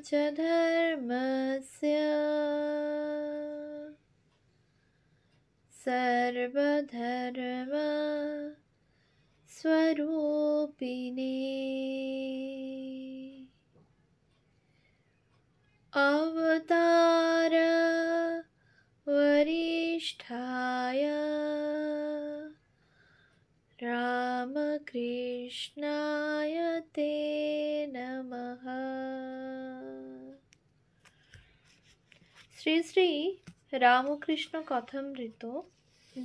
च धर्मस्य सर्वधर्म स्वरूपिणे अवतार वरिष्ठाय रामकृष्णाय ते नमः। শ্রী শ্রী রামকৃষ্ণ কথামৃত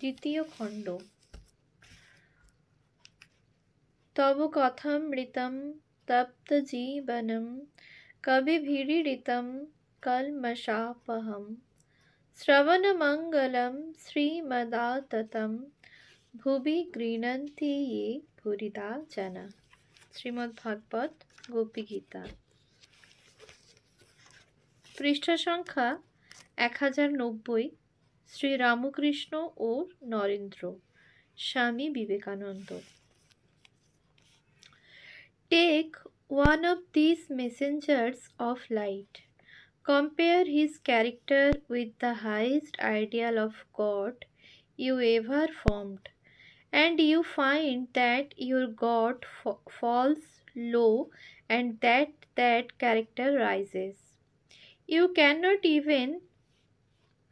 দ্বিতীয় খণ্ড। তব কথামৃতম তপ্ত জীবনম কবিভিড়িতম কলমশাপহম শ্রবণমঙ্গলম শ্রীমদাততম ভুবি গৃণন্তি ये ভুরিদা জনা। শ্রীমদ্ভাগবত গোপী গীতা, পৃষ্ঠা সংখ্যা 1090। শ্রী রামকৃষ্ণ ও Narendra, Swami Vivekananda. Take one of these messengers of light. Compare his character with the highest ideal of God you ever formed, and you find that your God falls low and that character rises. You cannot even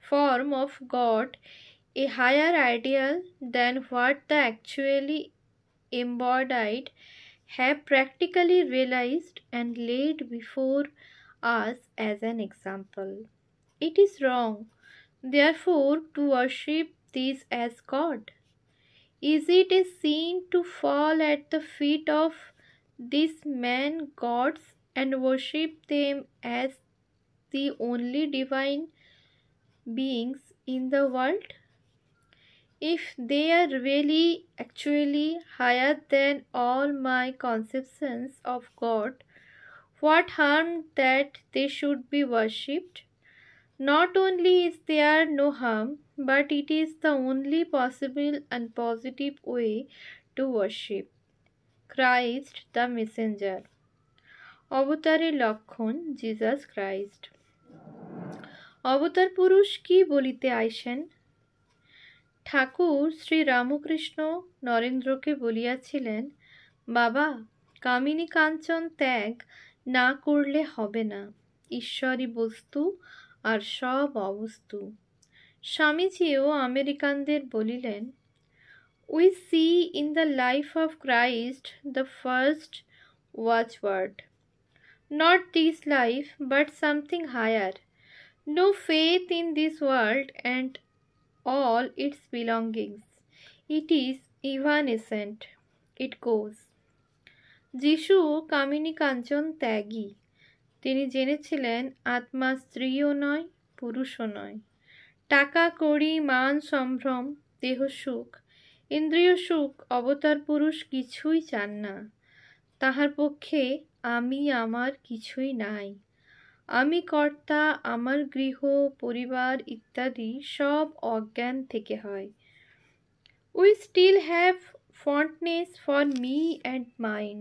form of God a higher ideal than what the actually embodied have practically realized and laid before us as an example. It is wrong, therefore, to worship these as God. Is it a sin to fall at the feet of these man gods and worship them as the only divine beings in the world? If they are really actually higher than all my conceptions of God, what harm that they should be worshipped? Not only is there no harm, but it is the only possible and positive way to worship Christ the Messenger. অবতারের লক্ষণ Jesus Christ. অবতার পুরুষ কি বলিতে আইসেন? ঠাকুর শ্রী রামকৃষ্ণ নরেন্দ্রকে বলিয়াছিলেন, বাবা, কামিনী কাঞ্চন ত্যাগ না করলে হবে না, ঈশ্বরই বস্তু আর সব অবস্তু। স্বামীজিও আমেরিকানদের বলিলেন, we see in the life of Christ the first watchword, not this life but something higher, no faith in this world and all its belongings. It is evanescent. It goes. যিশু কামিনী কাঞ্চন ত্যাগী। তিনি জেনেছিলেন আত্মা স্ত্রীও নয়, পুরুষও নয়। টাকা কড়ি মান সম্ভ্রম দেহ সুখ ইন্দ্রিয় সুখ অবতার পুরুষ কিছুই চান না। তাহার পক্ষে আমি আমার কিছুই নাই। আমি কর্তা, আমার গৃহ পরিবার ইত্যাদি সব অজ্ঞান থেকে হয়। We still have fondness for me and mine.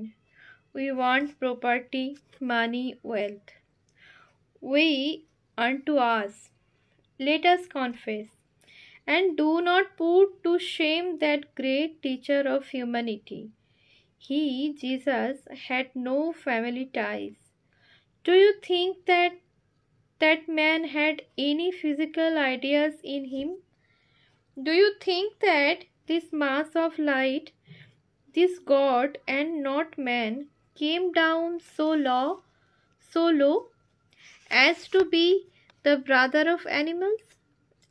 We want property, money, wealth. We unto us, let us confess, and do not put to shame that great teacher of humanity. He, Jesus, had no family ties. Do you think that man had any physical ideas in him? Do you think that this mass of light, this God and not man, came down so low as to be the brother of animals?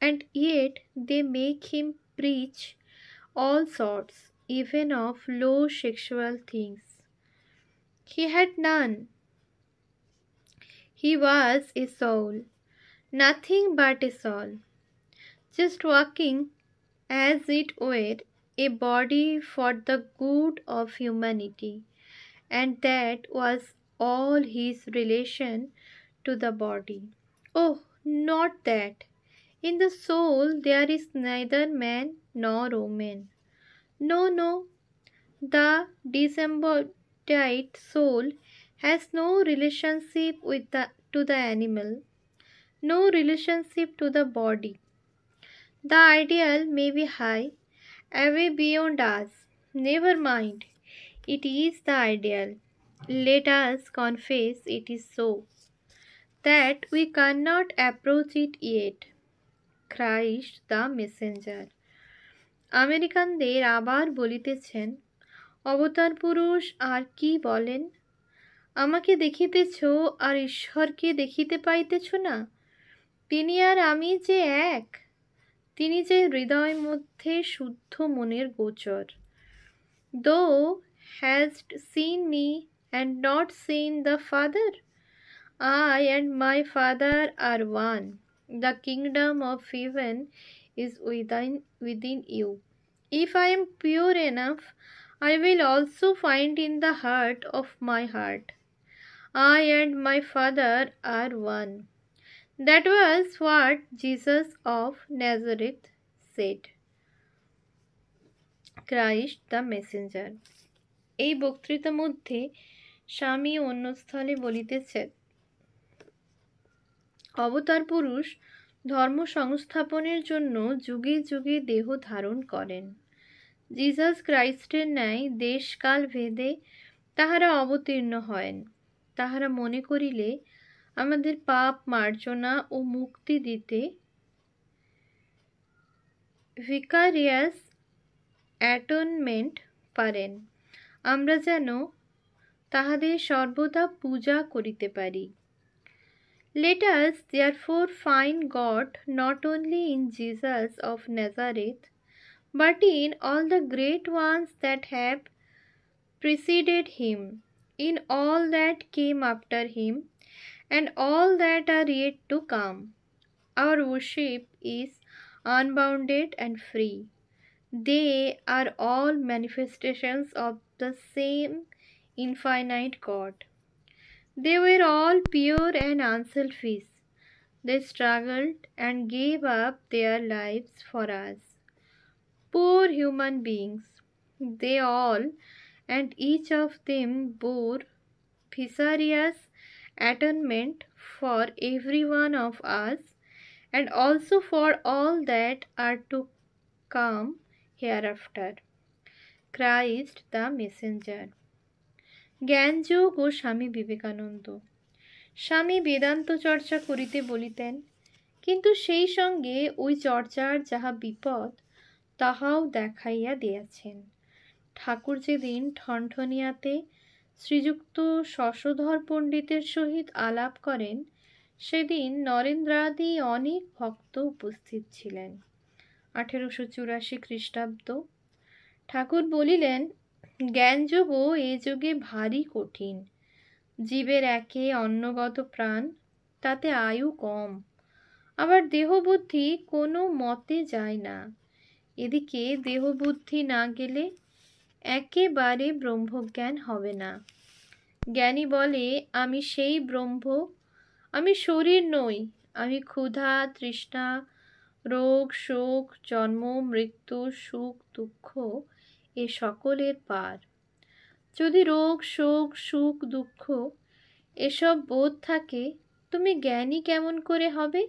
And yet they make him preach all sorts, even of low sexual things. He had none. He was a soul, nothing but a soul, just walking as it were a body for the good of humanity, and that was all his relation to the body. Oh, not that. In the soul there is neither man nor woman. No, the disembodied soul has no relationship to the animal, no relationship to the body. The ideal may be high, away beyond us. Never mind, it is the ideal. Let us confess it is so, that we cannot approach it yet. Christ the messenger. আমেরিকানদের আবার বলিতেছেন, অবতার পুরুষ আর কি বলেন? আমাকে দেখিতেছ আর ঈশ্বরকে দেখিতে পাইতেছ না? তিনি আর আমি যে এক, তিনি যে হৃদয় মধ্যে শুদ্ধ মনের গোচর। Thou hast seen me and not seen the Father. I and my Father are one. The kingdom of heaven is within you. If I am pure enough, I will also find in the heart of my heart. I and my Father are one. That was what Jesus of Nazareth said. Christ the messenger. এই বক্তৃতার মধ্যে স্বামী অন্য স্থলে বলিতেছেন, অবতার পুরুষ ধর্ম সংস্থাপনের জন্য যুগে যুগে দেহ ধারণ করেন। জিসাস ক্রাইস্টের ন্যায় দেশকাল ভেদে তাহারা অবতীর্ণ হয়েন। তাহারা মনে করিলে আমাদের পাপ মার্জনা ও মুক্তি দিতে ভিকারিয়াস অ্যাটনমেন্ট পারেন। আমরা যেন তাহাদের সর্বদা পূজা করিতে পারি। Let us therefore find God not only in Jesus of Nazareth, but in all the great ones that have preceded him, in all that came after him, and all that are yet to come. Our worship is unbounded and free. They are all manifestations of the same infinite God. They were all pure and unselfish. They struggled and gave up their lives for us. Poor human beings, they all and each of them bore vicarious atonement for every one of us, and also for all that are to come hereafter. Christ the messenger. Jnanayoga ও স্বামী বিবেকানন্দ। স্বামী বেদান্ত চর্চা করিতে বলিতেন, কিন্তু সেই সঙ্গে ওই চর্চার যাহা বিপদ তাহাও দেখাইয়া দিয়াছেন। ঠাকুর যেদিন ঠনঠনিয়াতে শ্রীযুক্ত শশধর পণ্ডিতের সহিত আলাপ করেন, সেদিন নরেন্দ্রাদি অনেক ভক্ত উপস্থিত ছিলেন। 1884 খ্রিস্টাব্দ। ঠাকুর বলিলেন, জ্ঞানযোগও এ যুগে ভারী কঠিন। জীবের একে অন্নগত প্রাণ, তাতে আয়ু কম, আবার দেহবুদ্ধি কোনো মতে যায় না। এদিকে দেহবুদ্ধি না গেলে একেবারে ব্রহ্মজ্ঞান হবে না। জ্ঞানী বলে, আমি সেই ব্রহ্ম, আমি শরীর নই, আমি ক্ষুধা তৃষ্ণা রোগ শোক জন্ম মৃত্যু সুখ দুঃখ এ সকলের পার। যদি রোগ শোক সুখ দুঃখ এসব বোধ থাকে, তুমি জ্ঞানী কেমন করে হবে?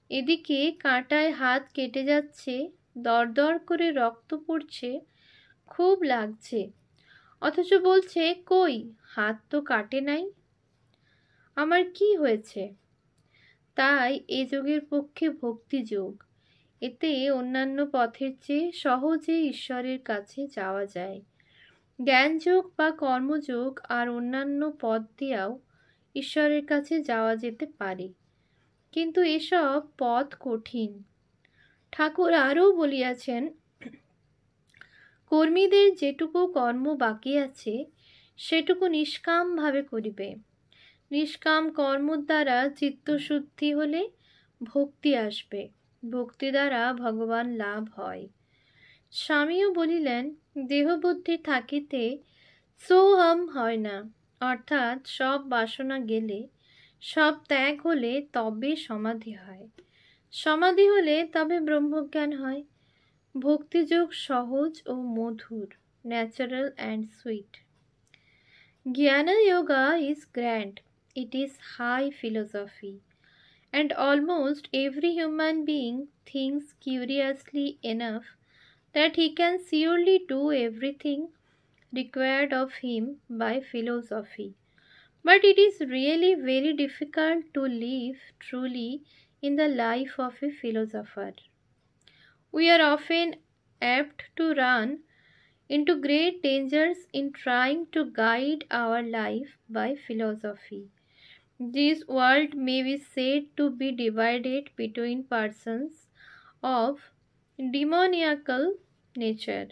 এদিকে কাঁটায় হাত কেটে যাচ্ছে, দরদর করে রক্ত পড়ছে, খুব লাগছে, অথচ বলছে, কই হাত তো কাটে নাই, আমার কি হয়েছে? তাই এ যোগের পক্ষে ভক্তিযোগ। এতে অন্যান্য পথের চেয়ে সহজে ঈশ্বরের কাছে যাওয়া যায়। জ্ঞানযোগ বা কর্মযোগ আর অন্যান্য পথ দিয়েও ঈশ্বরের কাছে যাওয়া যেতে পারে, কিন্তু এসব পথ কঠিন। ঠাকুর আরও বলিয়াছেন, কর্মীদের যেটুকু কর্ম বাকি আছে সেটুকু নিষ্কামভাবে করিবে। নিষ্কাম কর্ম দ্বারা চিত্তশুদ্ধি হলে ভক্তি আসবে, ভক্তি দ্বারা ভগবান লাভ হয়। স্বামীও বলিলেন, দেহবুদ্ধি থাকিতে সোহম হয় না, অর্থাৎ সব বাসনা গেলে, সব ত্যাগ হলে তবে সমাধি হয়। সমাধি হলে তবে ব্রহ্মজ্ঞান হয়। ভক্তিযোগ সহজ ও মধুর, natural and sweet. Jnana Yoga is grand, it is high philosophy, and almost every human being thinks curiously enough that he can surely do everything required of him by philosophy. But it is really very difficult to live truly in the life of a philosopher. We are often apt to run into great dangers in trying to guide our life by philosophy. This world may be said to be divided between persons of demoniacal nature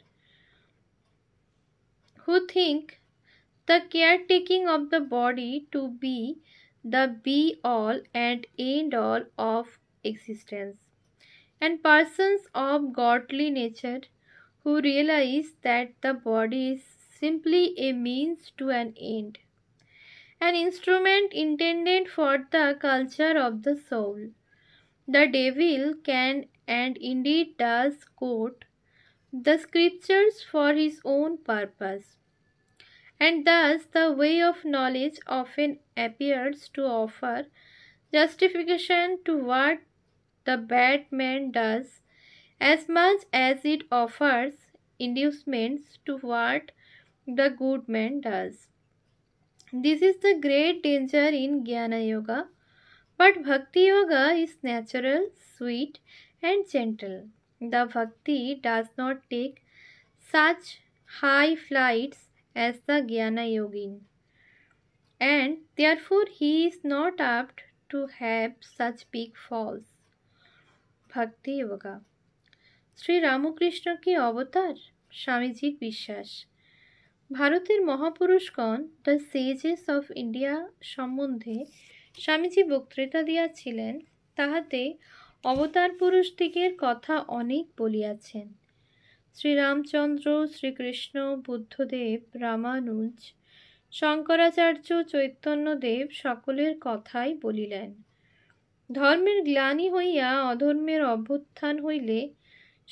who think the caretaking of the body to be the be all and end all of existence, and persons of godly nature who realize that the body is simply a means to an end, an instrument intended for the culture of the soul. The devil can and indeed does quote the scriptures for his own purpose, and thus the way of knowledge often appears to offer justification to what the bad man does as much as it offers inducements to what the good man does. This is the great danger in Jnana Yoga, but Bhakti Yoga is natural, sweet, and gentle. The Bhakti does not take such high flights as the Jnana Yogin, and therefore he is not apt to have such big falls. Bhakti Yoga. Shri Ramakrishna কি অবতার? স্বামীজির বিশ্বাস। ভারতের মহাপুরুষগণ the সেজেস of India সম্বন্ধে স্বামীজি বক্তৃতা দিয়াছিলেন, তাহাতে অবতার পুরুষদিগের কথা অনেক বলিয়াছেন। শ্রীরামচন্দ্র, শ্রীকৃষ্ণ, বুদ্ধদেব, রামানুজ, শঙ্করাচার্য, চৈতন্যদেব সকলের কথাই বলিলেন। ধর্মের গ্লানি হইয়া অধর্মের অভ্যুত্থান হইলে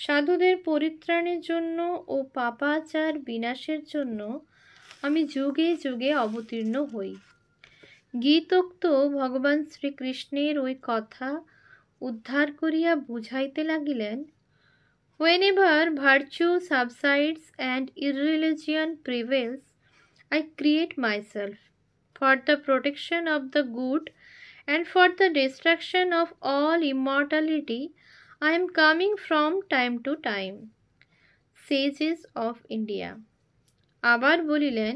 সাধুদের পরিত্রাণের জন্য ও পাপাচার বিনাশের জন্য আমি যুগে যুগে অবতীর্ণ হই। গীতোক্ত ভগবান শ্রীকৃষ্ণের ওই কথা উদ্ধার করিয়া বুঝাইতে লাগিলেন, Whenever virtue subsides and irreligion prevails, I create myself for the protection of the good and for the destruction of all immortality. I am coming from time to time. Sages of India. আবার বলিলেন,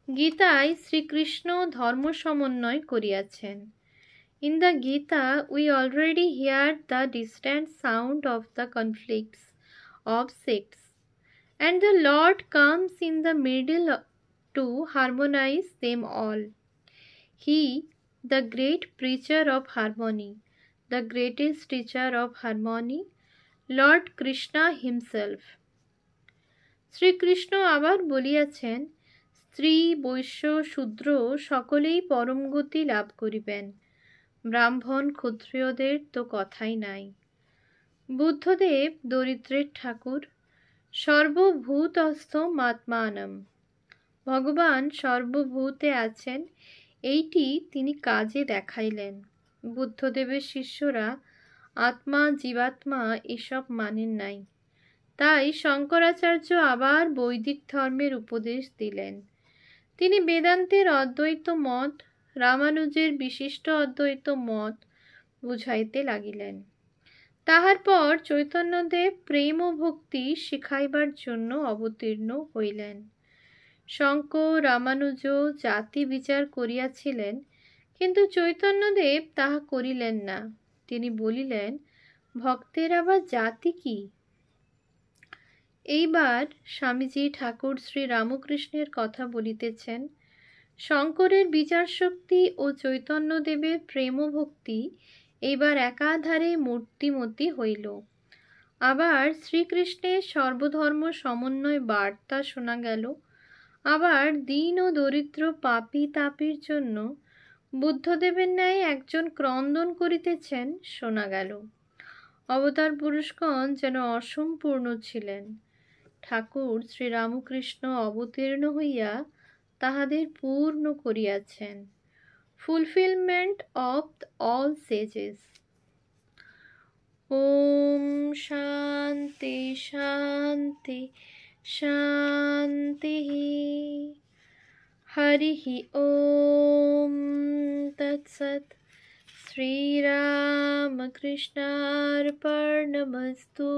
গীতায় শ্রীকৃষ্ণ ধর্ম সমন্বয় করিয়াছেন। In the Gita, we already hear the distant sound of the conflicts of sects, and the Lord comes in the middle to harmonize them all. He, the great preacher of harmony, the greatest teacher of harmony, Lord Krishna himself. Shrikrishna আবার বলিয়াছেন, স্ত্রী, বৈশ্য, শূদ্র সকলেই পরম গতি লাভ করিবেন, ব্রাহ্মণ ক্ষত্রিয়দের তো কথাই নাই। বুদ্ধদেব দরিদ্রের ঠাকুর, সর্বভূতস্থ মাত্মানম, ভগবান সর্বভূতে আছেন, এইটি তিনি কাজে দেখাইলেন। বুদ্ধদেবের শিষ্যরা আত্মা জীবাত্মা এসব মানেন নাই, তাই শঙ্করাচার্য আবার বৈদিক ধর্মের উপদেশ দিলেন। তিনি বেদান্তের অদ্বৈত মত, রামানুজের বিশিষ্ট অদ্বৈত মত বুঝাইতে লাগিলেন। তাহার পর চৈতন্যদেব প্রেম ও ভক্তি শিখাইবার জন্য অবতীর্ণ হইলেন। শঙ্কর, রামানুজ জাতি বিচার করিয়াছিলেন, কিন্তু চৈতন্যদেব তাহা করিলেন না। তিনি বলিলেন, ভক্তের আবার জাতি কি? এইবার স্বামীজি ঠাকুর শ্রী রামকৃষ্ণের কথা বলিতেছেন। শঙ্করের বিচার শক্তি ও চৈতন্যদেবের প্রেম ভক্তি এইবার একাধারে মূর্তিমতী হইল। আবার শ্রীকৃষ্ণের সর্বধর্ম সমন্বয় বার্তা শোনা গেল। আবার দীন ও দরিদ্র পাপী তাপীর জন্য বুদ্ধদেবের ন্যায় একজন ক্রন্দন করিতেছেন শোনা গেল। অবতার পুরুষগণ যেন অসম্পূর্ণ ছিলেন। ঠাকুর শ্রীরামকৃষ্ণ অবতীর্ণ হইয়া তাহাদের পূর্ণ করিয়াছেন। Fulfilment of all sages. ওম শান্তি শান্তি শান্তি। হরিঃ ওম তৎসৎ। শ্রীরামকৃষ্ণার্পণমস্তু।